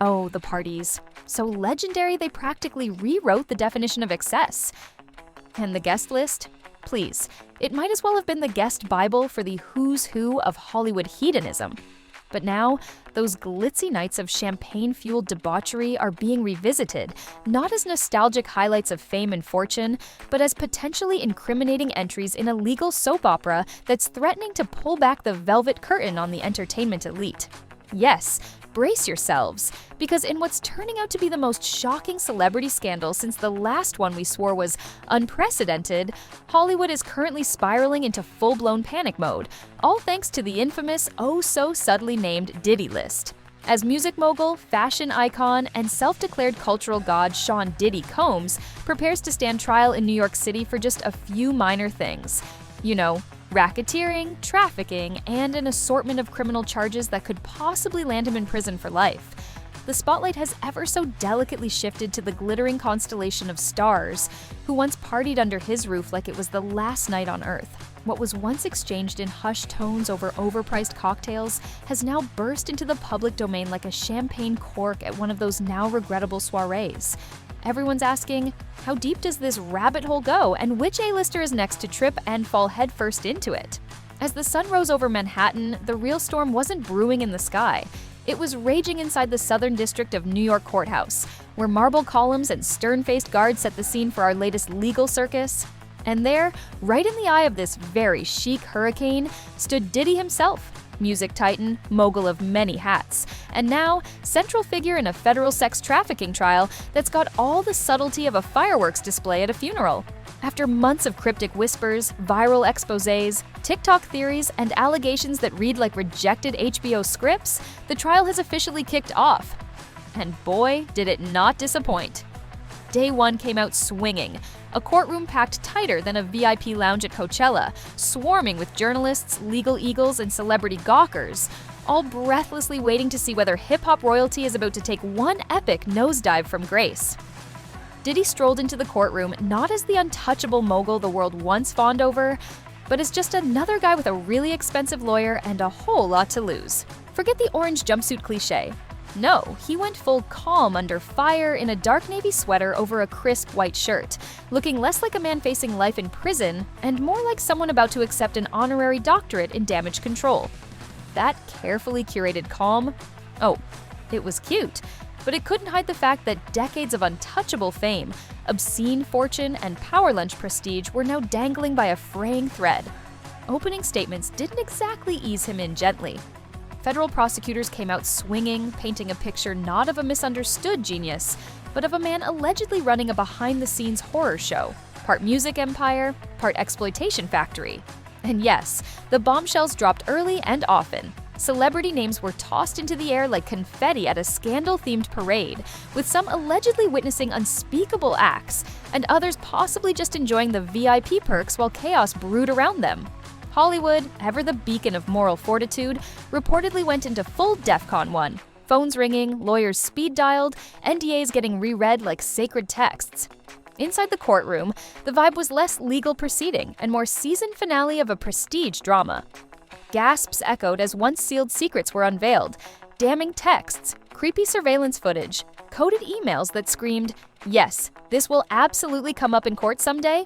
Oh, the parties. So legendary they practically rewrote the definition of excess. And the guest list? Please, it might as well have been the guest Bible for the who's who of Hollywood hedonism. But now, those glitzy nights of champagne-fueled debauchery are being revisited, not as nostalgic highlights of fame and fortune, but as potentially incriminating entries in a legal soap opera that's threatening to pull back the velvet curtain on the entertainment elite. Yes, brace yourselves, because in what's turning out to be the most shocking celebrity scandal since the last one we swore was unprecedented, Hollywood is currently spiraling into full-blown panic mode, all thanks to the infamous, oh-so-subtly named Diddy list. As music mogul, fashion icon, and self-declared cultural god Sean Diddy Combs prepares to stand trial in New York City for just a few minor things. You know, racketeering, trafficking, and an assortment of criminal charges that could possibly land him in prison for life. The spotlight has ever so delicately shifted to the glittering constellation of stars who once partied under his roof like it was the last night on Earth. What was once exchanged in hushed tones over overpriced cocktails has now burst into the public domain like a champagne cork at one of those now regrettable soirees. Everyone's asking, how deep does this rabbit hole go, and which A-lister is next to trip and fall headfirst into it? As the sun rose over Manhattan, the real storm wasn't brewing in the sky. It was raging inside the Southern District of New York Courthouse, where marble columns and stern-faced guards set the scene for our latest legal circus. And there, right in the eye of this very chic hurricane, stood Diddy himself, music titan, mogul of many hats, and now central figure in a federal sex trafficking trial that's got all the subtlety of a fireworks display at a funeral. After months of cryptic whispers, viral exposés, TikTok theories, and allegations that read like rejected HBO scripts, the trial has officially kicked off. And boy, did it not disappoint. Day one came out swinging, a courtroom packed tighter than a VIP lounge at Coachella, swarming with journalists, legal eagles, and celebrity gawkers, all breathlessly waiting to see whether hip-hop royalty is about to take one epic nosedive from grace. Diddy strolled into the courtroom not as the untouchable mogul the world once fawned over, but as just another guy with a really expensive lawyer and a whole lot to lose. Forget the orange jumpsuit cliché. No, he went full calm under fire in a dark navy sweater over a crisp white shirt, looking less like a man facing life in prison and more like someone about to accept an honorary doctorate in damage control. That carefully curated calm? Oh, it was cute, but it couldn't hide the fact that decades of untouchable fame, obscene fortune, and power lunch prestige were now dangling by a fraying thread. Opening statements didn't exactly ease him in gently. Federal prosecutors came out swinging, painting a picture not of a misunderstood genius, but of a man allegedly running a behind-the-scenes horror show, part music empire, part exploitation factory. And yes, the bombshells dropped early and often. Celebrity names were tossed into the air like confetti at a scandal-themed parade, with some allegedly witnessing unspeakable acts, and others possibly just enjoying the VIP perks while chaos brewed around them. Hollywood, ever the beacon of moral fortitude, reportedly went into full DEFCON 1. Phones ringing, lawyers speed-dialed, NDAs getting reread like sacred texts. Inside the courtroom, the vibe was less legal proceeding and more season finale of a prestige drama. Gasps echoed as once sealed secrets were unveiled, damning texts, creepy surveillance footage, coded emails that screamed, "Yes, this will absolutely come up in court someday."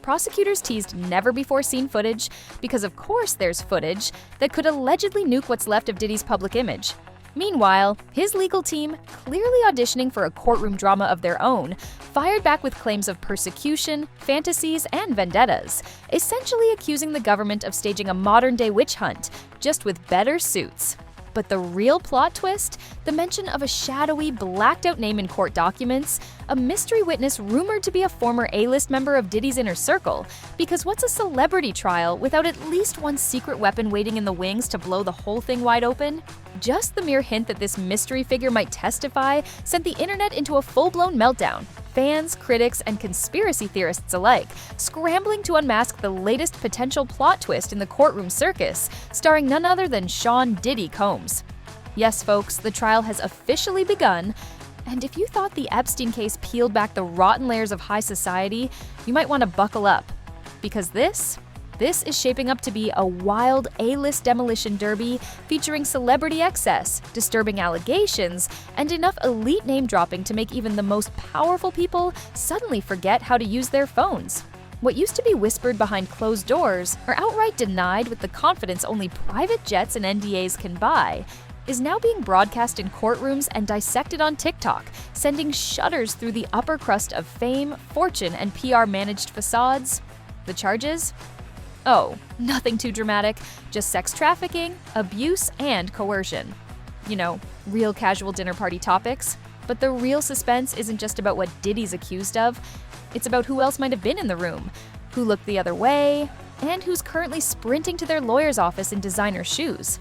Prosecutors teased never-before-seen footage because, of course, there's footage that could allegedly nuke what's left of Diddy's public image. Meanwhile, his legal team, clearly auditioning for a courtroom drama of their own, fired back with claims of persecution, fantasies, and vendettas, essentially accusing the government of staging a modern-day witch hunt, just with better suits. But the real plot twist? The mention of a shadowy, blacked-out name in court documents, a mystery witness rumored to be a former A-list member of Diddy's inner circle, because what's a celebrity trial without at least one secret weapon waiting in the wings to blow the whole thing wide open? Just the mere hint that this mystery figure might testify sent the internet into a full-blown meltdown. Fans, critics, and conspiracy theorists alike scrambling to unmask the latest potential plot twist in the courtroom circus, starring none other than Sean Diddy Combs. Yes, folks, the trial has officially begun, and if you thought the Epstein case peeled back the rotten layers of high society, you might want to buckle up, because this This is shaping up to be a wild A-list demolition derby featuring celebrity excess, disturbing allegations, and enough elite name-dropping to make even the most powerful people suddenly forget how to use their phones. What used to be whispered behind closed doors, or outright denied with the confidence only private jets and NDAs can buy, is now being broadcast in courtrooms and dissected on TikTok, sending shudders through the upper crust of fame, fortune, and PR-managed facades. The charges? Oh, nothing too dramatic, just sex trafficking, abuse, and coercion. You know, real casual dinner party topics. But the real suspense isn't just about what Diddy's accused of, it's about who else might have been in the room, who looked the other way, and who's currently sprinting to their lawyer's office in designer shoes.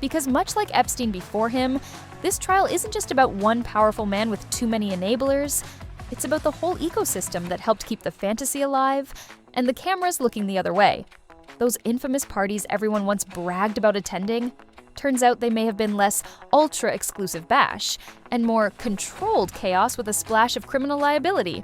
Because much like Epstein before him, this trial isn't just about one powerful man with too many enablers, it's about the whole ecosystem that helped keep the fantasy alive, and the cameras looking the other way. Those infamous parties everyone once bragged about attending, turns out they may have been less ultra-exclusive bash, and more controlled chaos with a splash of criminal liability.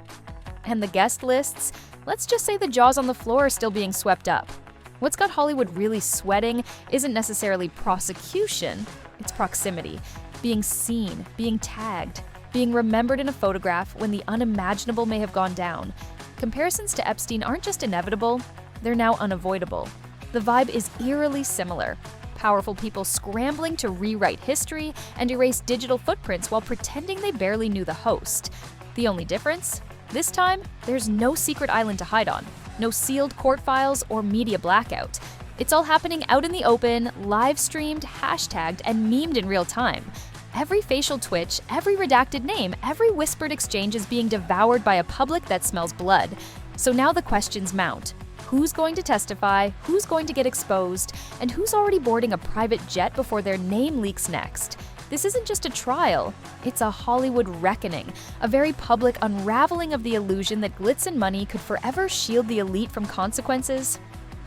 And the guest lists, let's just say the jaws on the floor are still being swept up. What's got Hollywood really sweating isn't necessarily prosecution, it's proximity. Being seen, being tagged, being remembered in a photograph when the unimaginable may have gone down. Comparisons to Epstein aren't just inevitable, they're now unavoidable. The vibe is eerily similar. Powerful people scrambling to rewrite history and erase digital footprints while pretending they barely knew the host. The only difference? This time, there's no secret island to hide on, no sealed court files or media blackout. It's all happening out in the open, live-streamed, hashtagged, and memed in real time. Every facial twitch, every redacted name, every whispered exchange is being devoured by a public that smells blood. So now the questions mount. Who's going to testify, who's going to get exposed, and who's already boarding a private jet before their name leaks next? This isn't just a trial, it's a Hollywood reckoning, a very public unraveling of the illusion that glitz and money could forever shield the elite from consequences.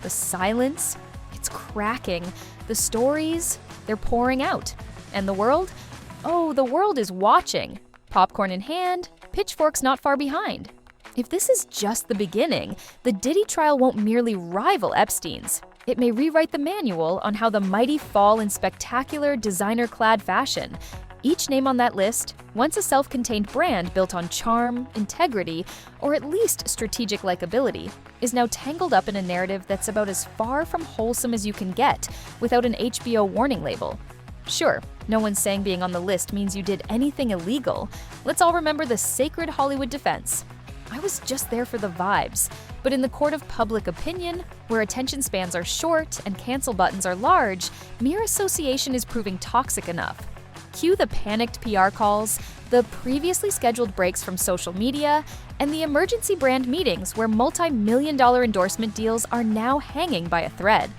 The silence, it's cracking. The stories, they're pouring out. And the world? Oh, the world is watching. Popcorn in hand, pitchforks not far behind. If this is just the beginning, the Diddy trial won't merely rival Epstein's. It may rewrite the manual on how the mighty fall in spectacular, designer-clad fashion. Each name on that list, once a self-contained brand built on charm, integrity, or at least strategic likability, is now tangled up in a narrative that's about as far from wholesome as you can get without an HBO warning label. Sure, no one's saying being on the list means you did anything illegal. Let's all remember the sacred Hollywood defense. I was just there for the vibes. But in the court of public opinion, where attention spans are short and cancel buttons are large, mere association is proving toxic enough. Cue the panicked PR calls, the previously scheduled breaks from social media, and the emergency brand meetings where multi-million-dollar endorsement deals are now hanging by a thread.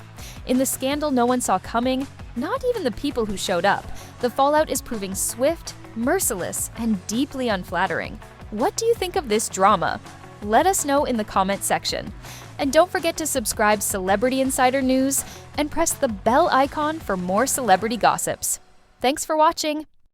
In the scandal no one saw coming, not even the people who showed up, the fallout is proving swift, merciless, and deeply unflattering. What do you think of this drama? Let us know in the comment section. And don't forget to subscribe Celebrity Insider News and press the bell icon for more celebrity gossips. Thanks for watching.